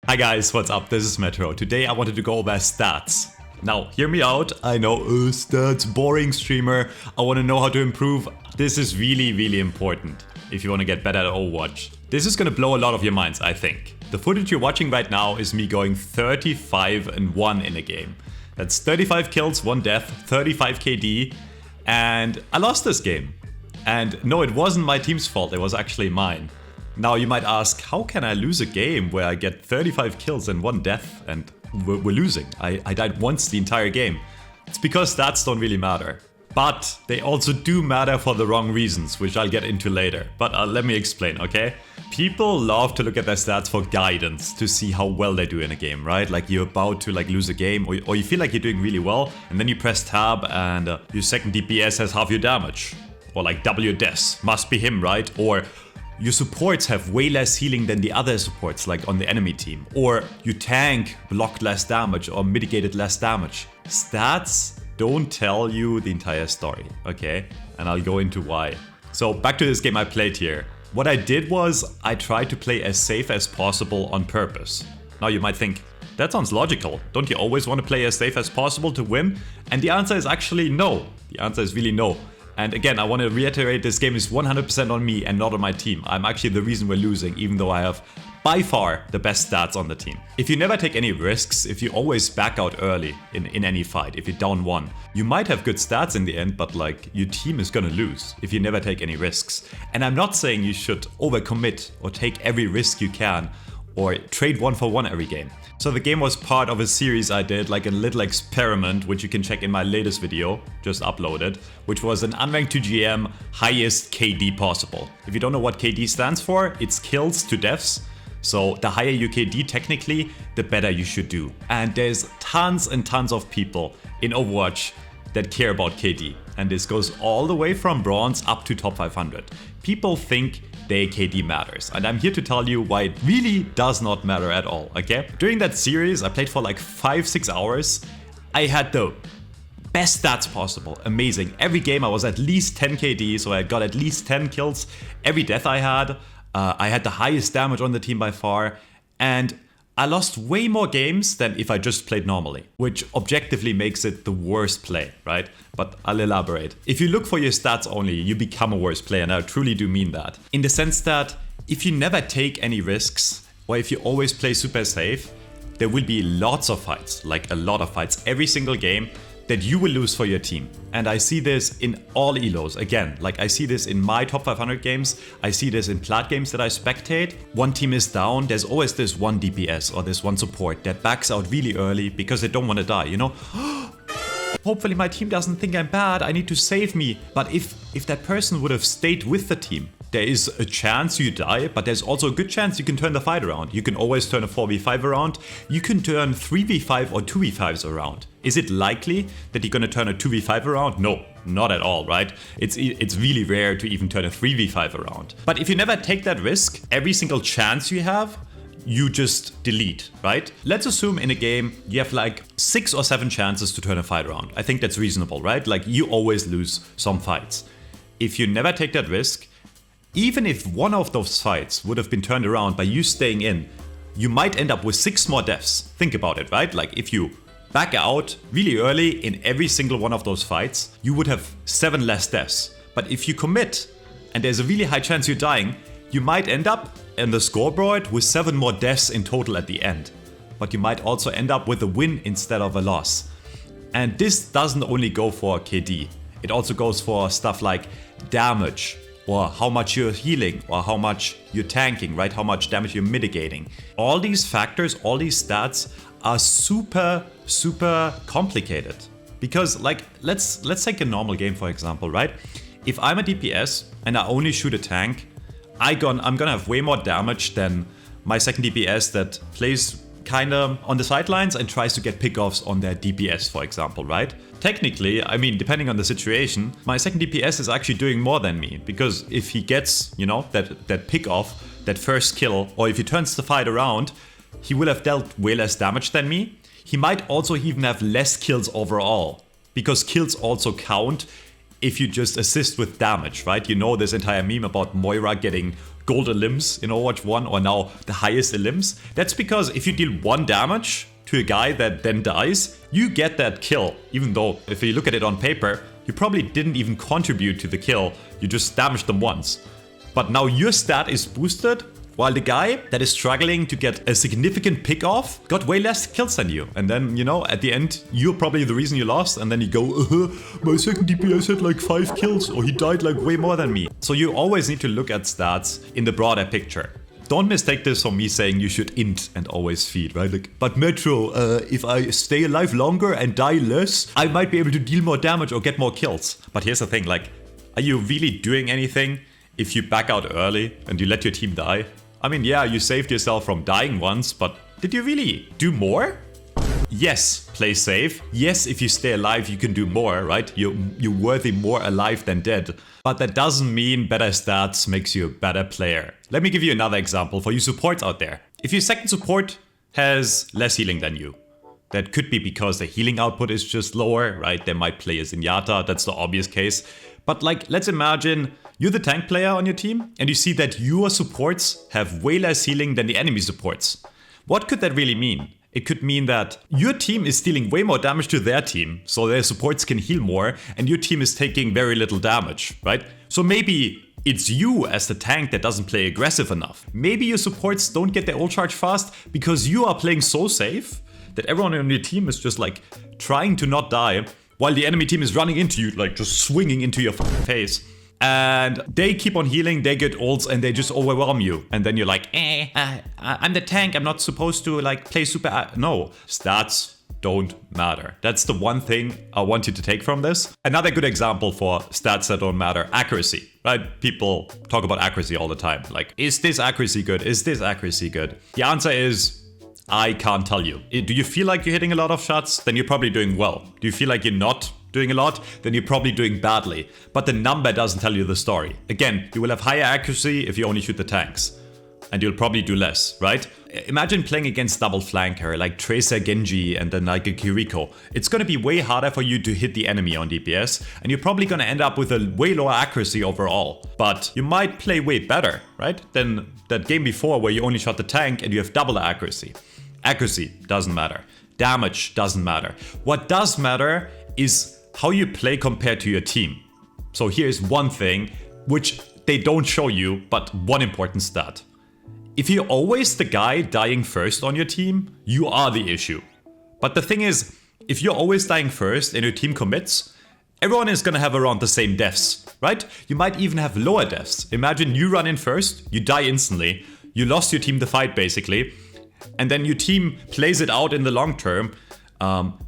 Hi guys, what's up? This is Metro. Today I wanted to go over stats. Now, hear me out. I know, stats, boring streamer. I want to know how to improve. This is really important if you want to get better at Overwatch. This is going to blow a lot of your minds, I think. The footage you're watching right now is me going 35-1 in a game. That's 35 kills, 1 death, 35 KD, and I lost this game. And no, it wasn't my team's fault, it was actually mine. Now you might ask, how can I lose a game where I get 35 kills and 1 death and we're losing? I died once the entire game. It's because stats don't really matter. But they also do matter for the wrong reasons, which I'll get into later. But let me explain, okay? People love to look at their stats for guidance, to see how well they do in a game, right? Like you're about to lose a game, or you feel like you're doing really well, and then you press tab and your second DPS has half your damage. Or like double your deaths, must be him, right? Or your supports have way less healing than the other supports, like on the enemy team. Or your tank blocked less damage or mitigated less damage. Stats don't tell you the entire story, okay? And I'll go into why. So back to this game I played here. What I did was I tried to play as safe as possible on purpose. Now you might think, that sounds logical. Don't you always want to play as safe as possible to win? And the answer is actually no. The answer is really no. And again, I want to reiterate, this game is 100% on me and not on my team. I'm actually the reason we're losing, even though I have by far the best stats on the team. If you never take any risks, if you always back out early in any fight, if you're down 1, you might have good stats in the end, but like your team is gonna lose if you never take any risks. And I'm not saying you should overcommit or take every risk you can or trade 1-for-1 every game. So the game was part of a series I did, like a little experiment, which you can check in my latest video, just uploaded, which was an unranked 2GM highest KD possible. If you don't know what KD stands for, it's kills to deaths. So the higher your KD technically, the better you should do. And there's tons and tons of people in Overwatch that care about KD. And this goes all the way from bronze up to top 500. People think their KD matters, and I'm here to tell you why it really does not matter at all, okay? During that series, I played for like 5-6 hours. I had the best stats possible, amazing. Every game I was at least 10 KD, so I got at least 10 kills. Every death I had the highest damage on the team by far, and I lost way more games than if I just played normally, which objectively makes it the worst play, right? But I'll elaborate. If you look for your stats only, you become a worse player, and I truly do mean that. In the sense that if you never take any risks, or if you always play super safe, there will be lots of fights, like a lot of fights every single game, that you will lose for your team. And I see this in all elos. Again, like I see this in my top 500 games. I see this in plat games that I spectate. One team is down, there's always this one DPS or this one support that backs out really early because they don't want to die, you know? Hopefully my team doesn't think I'm bad, I need to save me. But if that person would have stayed with the team, there is a chance you die, but there's also a good chance you can turn the fight around. You can always turn a 4v5 around. You can turn 3v5 or 2v5s around. Is it likely that you're gonna turn a 2v5 around? No, not at all, right? It's really rare to even turn a 3v5 around. But if you never take that risk, every single chance you have, you just delete, right? Let's assume in a game you have like 6 or 7 chances to turn a fight around. I think that's reasonable, right? Like you always lose some fights. If you never take that risk, even if one of those fights would have been turned around by you staying in, you might end up with 6 more deaths. Think about it, right? Like if you back out really early in every single one of those fights, you would have 7 less deaths. But if you commit, and there's a really high chance you're dying, you might end up in the scoreboard with 7 more deaths in total at the end. But you might also end up with a win instead of a loss. And this doesn't only go for KD. It also goes for stuff like damage, or how much you're healing, or how much you're tanking, right? How much damage you're mitigating. All these factors, all these stats are super complicated. Because like, let's take a normal game for example, right? If I'm a DPS and I only shoot a tank, I'm gonna have way more damage than my second DPS that plays kinda on the sidelines and tries to get pickoffs on their DPS, for example, right? Technically, I mean, depending on the situation, my second DPS is actually doing more than me, because if he gets, you know, that pickoff, that first kill, or if he turns the fight around, he will have dealt way less damage than me. He might also even have less kills overall, because kills also count if you just assist with damage, right? You know this entire meme about Moira getting gold elims in Overwatch 1 or now the highest elims. That's because if you deal 1 damage to a guy that then dies, you get that kill. Even though if you look at it on paper, you probably didn't even contribute to the kill, you just damaged them once. But now your stat is boosted, while the guy that is struggling to get a significant pick off got way less kills than you. And then, you know, at the end, you're probably the reason you lost. And then you go, my second DPS had like 5 kills, or he died like way more than me. So you always need to look at stats in the broader picture. Don't mistake this for me saying you should int and always feed, right? Like, but Metro, if I stay alive longer and die less, I might be able to deal more damage or get more kills. But here's the thing, like, are you really doing anything if you back out early and you let your team die? I mean, yeah, you saved yourself from dying once, but did you really do more? Yes, play safe. Yes, if you stay alive, you can do more, right? You're worthy more alive than dead. But that doesn't mean better stats makes you a better player. Let me give you another example for you supports out there. If your second support has less healing than you, that could be because the healing output is just lower, right? They might play a Zenyatta, that's the obvious case. But like, let's imagine you're the tank player on your team and you see that your supports have way less healing than the enemy supports. What could that really mean? It could mean that your team is dealing way more damage to their team, so their supports can heal more, and your team is taking very little damage, right? So maybe it's you as the tank that doesn't play aggressive enough. Maybe your supports don't get their ult charge fast because you are playing so safe that everyone on your team is just like trying to not die, while the enemy team is running into you, like just swinging into your face. And they keep on healing, they get ults, and they just overwhelm you. And then you're like, I'm the tank, I'm not supposed to like play super... No, stats don't matter. That's the one thing I want you to take from this. Another good example for stats that don't matter, accuracy, right? People talk about accuracy all the time. Like, is this accuracy good? Is this accuracy good? The answer is, I can't tell you. Do you feel like you're hitting a lot of shots? Then you're probably doing well. Do you feel like you're not doing a lot? Then you're probably doing badly. But the number doesn't tell you the story. Again, you will have higher accuracy if you only shoot the tanks. And you'll probably do less, right? Imagine playing against double flanker, like Tracer Genji and then like a Kiriko. It's gonna be way harder for you to hit the enemy on DPS, and you're probably gonna end up with a way lower accuracy overall. But you might play way better, right? Than that game before where you only shot the tank and you have double the accuracy. Accuracy doesn't matter. Damage doesn't matter. What does matter is how you play compared to your team. So here's one thing which they don't show you, but one important stat. If you're always the guy dying first on your team, you are the issue. But the thing is, if you're always dying first and your team commits, everyone is gonna have around the same deaths, right? You might even have lower deaths. Imagine you run in first, you die instantly, you lost your team the fight basically, and then your team plays it out in the long term.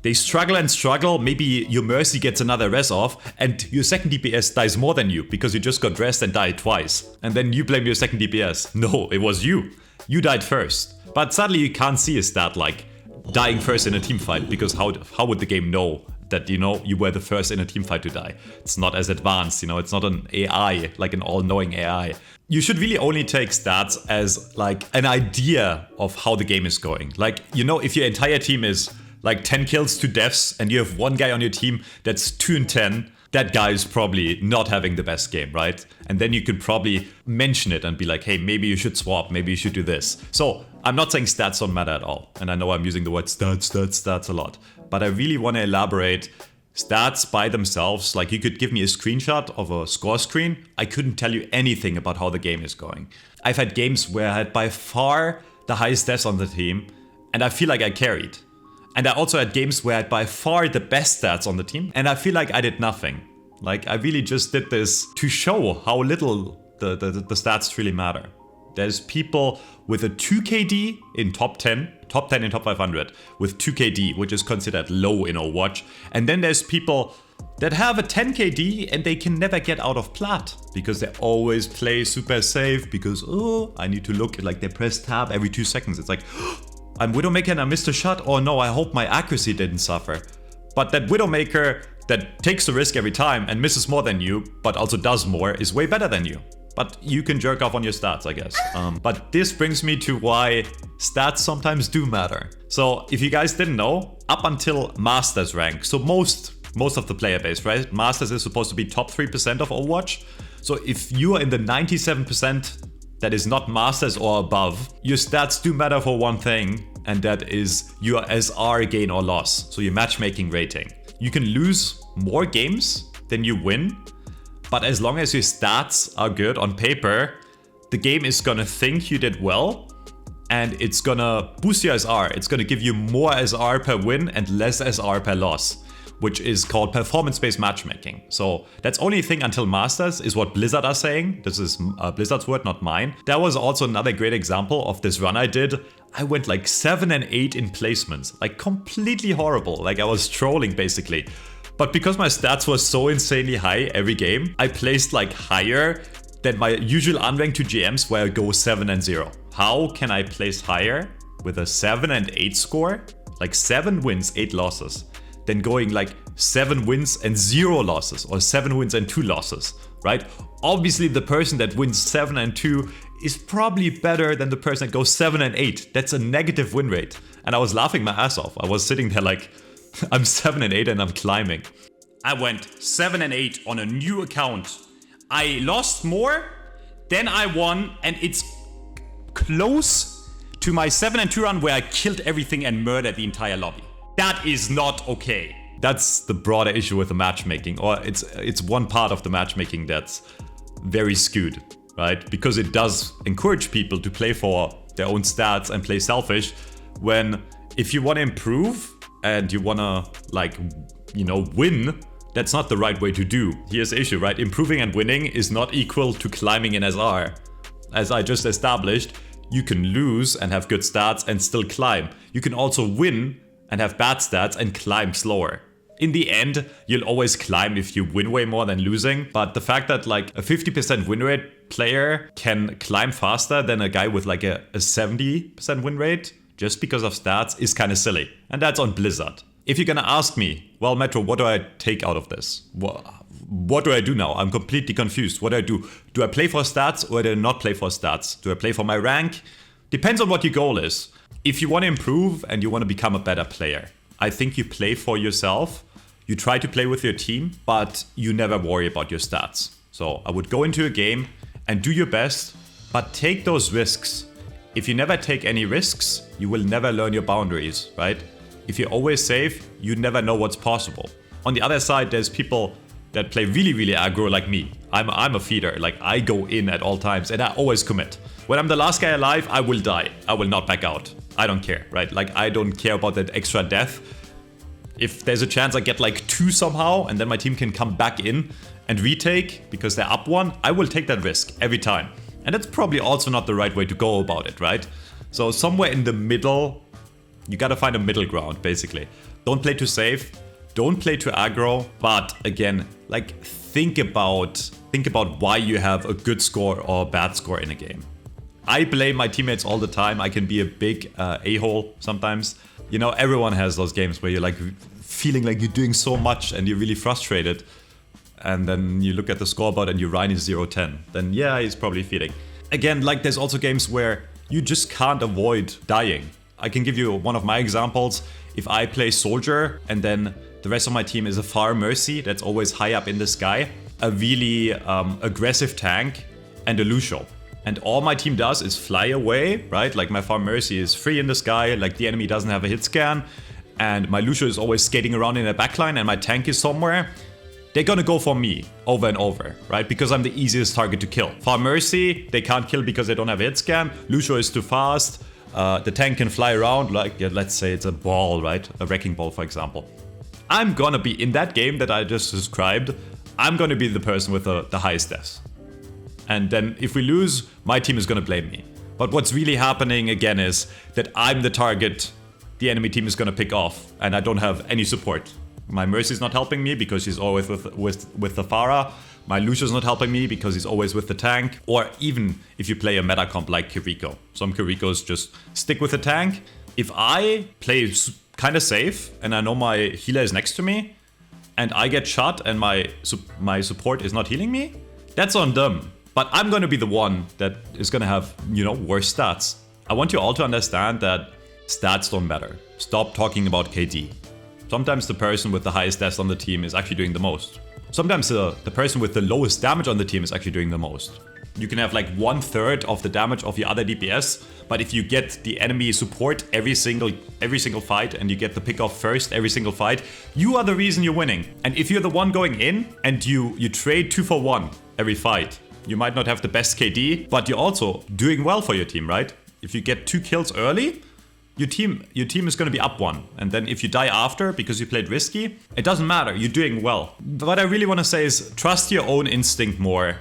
They struggle and struggle, maybe your Mercy gets another res off, and your second DPS dies more than you because you just got dressed and died twice. And then you blame your second DPS. No, it was you. You died first. But suddenly you can't see a stat like dying first in a team fight, because how would the game know that, you know, you were the first in a team fight to die? It's not as advanced, you know, it's not an AI, like an all-knowing AI. You should really only take stats as like an idea of how the game is going. Like, you know, if your entire team is like 10 kills, 2 deaths, and you have one guy on your team that's 2 and 10, that guy is probably not having the best game, right? And then you could probably mention it and be like, hey, maybe you should swap, maybe you should do this. So I'm not saying stats don't matter at all. And I know I'm using the word stats a lot, but I really want to elaborate. Stats by themselves, like you could give me a screenshot of a score screen, I couldn't tell you anything about how the game is going. I've had games where I had by far the highest deaths on the team, and I feel like I carried. And I also had games where I had by far the best stats on the team, and I feel like I did nothing. Like, I really just did this to show how little the stats really matter. There's people with a 2 KD in top 10 in top 500 with 2 KD, which is considered low in Overwatch. And then there's people that have a 10 KD and they can never get out of plat because they always play super safe because, oh, I need to look, like they press tab every 2 seconds. It's like, oh, I'm Widowmaker and I missed a shot. Oh no, I hope my accuracy didn't suffer. But that Widowmaker that takes the risk every time and misses more than you, but also does more, is way better than you. But you can jerk off on your stats, I guess. But this brings me to why stats sometimes do matter. So if you guys didn't know, up until Masters rank, so most most of the player base, right? Masters is supposed to be top 3% of Overwatch. So if you are in the 97% that is not Masters or above, your stats do matter for one thing, and that is your SR gain or loss, so your matchmaking rating. You can lose more games than you win, but as long as your stats are good on paper, the game is gonna think you did well, and it's gonna boost your SR. It's gonna give you more SR per win and less SR per loss, which is called performance-based matchmaking. So that's only a thing until Masters, is what Blizzard are saying. This is Blizzard's word, not mine. That was also another great example of this run I did. I went like 7 and 8 in placements, like completely horrible. Like I was trolling basically. But because my stats were so insanely high every game, I placed like higher than my usual unranked 2 GMs where I go 7 and 0. How can I place higher with a 7 and 8 score? Like 7 wins, 8 losses. Then going like 7 wins and 0 losses, or 7 wins and 2 losses, right? Obviously the person that wins 7 and 2 is probably better than the person that goes 7 and 8. That's a negative win rate. And I was laughing my ass off. I was sitting there like, I'm 7 and 8 and I'm climbing. I went 7 and 8 on a new account. I lost more, then I won, and it's close to my 7 and 2 run where I killed everything and murdered the entire lobby. That is not okay. That's the broader issue with the matchmaking, or it's one part of the matchmaking that's very skewed, right? Because it does encourage people to play for their own stats and play selfish, when if you want to improve and you want to, like, you know, win, that's not the right way to do. Here's the issue, right? Improving and winning is not equal to climbing in SR. As I just established, you can lose and have good stats and still climb. You can also win and have bad stats and climb slower. In the end, you'll always climb if you win way more than losing, but the fact that like a 50% win rate player can climb faster than a guy with like a 70% win rate just because of stats is kind of silly. And that's on Blizzard. If you're gonna ask me, well, Metro, what do I take out of this? What do I do now? I'm completely confused. What do I do? Do I play for stats or do I not play for stats? Do I play for my rank? Depends on what your goal is. If you want to improve and you want to become a better player, I think you play for yourself. You try to play with your team, but you never worry about your stats. So I would go into a game and do your best, but take those risks. If you never take any risks, you will never learn your boundaries, right? If you're always safe, you never know what's possible. On the other side, there's people that play really, really aggro like me. I'm a feeder, like I go in at all times and I always commit. When I'm the last guy alive, I will die. I will not back out. I don't care, right? Like I don't care about that extra death. If there's a chance I get like 2 somehow and then my team can come back in and retake because they're up 1, I will take that risk every time. And that's probably also not the right way to go about it, right? So somewhere in the middle, you gotta find a middle ground, basically. Don't play too safe, don't play too aggro, but again, like think about why you have a good score or a bad score in a game. I blame my teammates all the time. I can be a big a-hole sometimes. You know, everyone has those games where you're like feeling like you're doing so much and you're really frustrated. And then you look at the scoreboard and your Ryan is 0-10. Then yeah, he's probably feeding. Again, like there's also games where you just can't avoid dying. I can give you one of my examples. If I play Soldier and then the rest of my team is a Far Mercy that's always high up in the sky, a really aggressive tank, and a Lucio. And all my team does is fly away, right? Like my Far Mercy is free in the sky, like the enemy doesn't have a hit scan, and my Lucio is always skating around in a backline and my tank is somewhere. They're gonna go for me over and over, right? Because I'm the easiest target to kill. Far Mercy, they can't kill because they don't have a hit scan. Lucio is too fast. The tank can fly around, like let's say it's a ball, right? A wrecking ball, for example. I'm gonna be in that game that I just described. I'm gonna be the person with the highest deaths. And then if we lose, my team is gonna blame me. But what's really happening again is that I'm the target the enemy team is gonna pick off, and I don't have any support. My Mercy's not helping me because he's always with the Pharah. My Lucio's not helping me because he's always with the tank. Or even if you play a meta comp like Kiriko. Some Kirikos just stick with the tank. If I play kind of safe and I know my healer is next to me and I get shot and my support is not healing me, that's on them. But I'm going to be the one that is going to have, you know, worse stats. I want you all to understand that stats don't matter. Stop talking about KD. Sometimes the person with the highest stats on the team is actually doing the most. Sometimes the person with the lowest damage on the team is actually doing the most. You can have like 1/3 of the damage of your other DPS, but if you get the enemy support every single fight and you get the pick off first every single fight, you are the reason you're winning. And if you're the one going in and you trade 2 for 1 every fight, you might not have the best KD, but you're also doing well for your team, right? If you get 2 kills early, your team is going to be up 1. And then if you die after because you played risky, it doesn't matter, you're doing well. What I really want to say is trust your own instinct more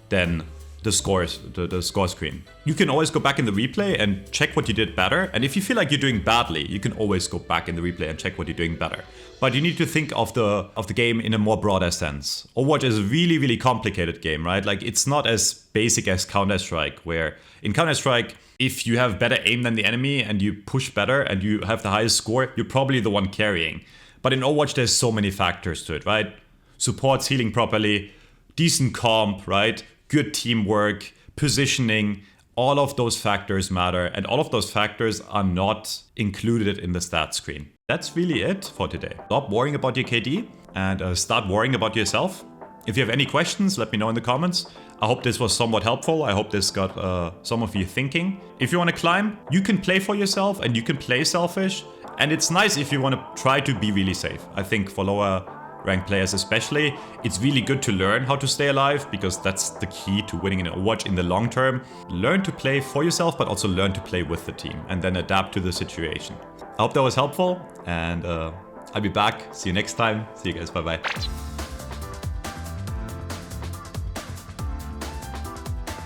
than the score screen. You can always go back in the replay and check what you did better. And if you feel like you're doing badly, you can always go back in the replay and check what you're doing better. But you need to think of the game in a more broader sense. Overwatch is a really, really complicated game, right? Like it's not as basic as Counter-Strike, where in Counter-Strike, if you have better aim than the enemy and you push better and you have the highest score, you're probably the one carrying. But in Overwatch, there's so many factors to it, right? Supports healing properly, decent comp, right? Good teamwork, positioning, all of those factors matter, and all of those factors are not included in the stat screen. That's really it for today. Stop worrying about your KD and start worrying about yourself. If you have any questions, let me know in the comments. I hope this was somewhat helpful. I hope this got some of you thinking. If you want to climb, you can play for yourself and you can play selfish. And it's nice if you want to try to be really safe. I think for lower ranked players especially, it's really good to learn how to stay alive, because that's the key to winning in Overwatch in the long term. Learn to play for yourself, but also learn to play with the team and then adapt to the situation. I hope that was helpful, and I'll be back. See you next time. See you guys. Bye bye.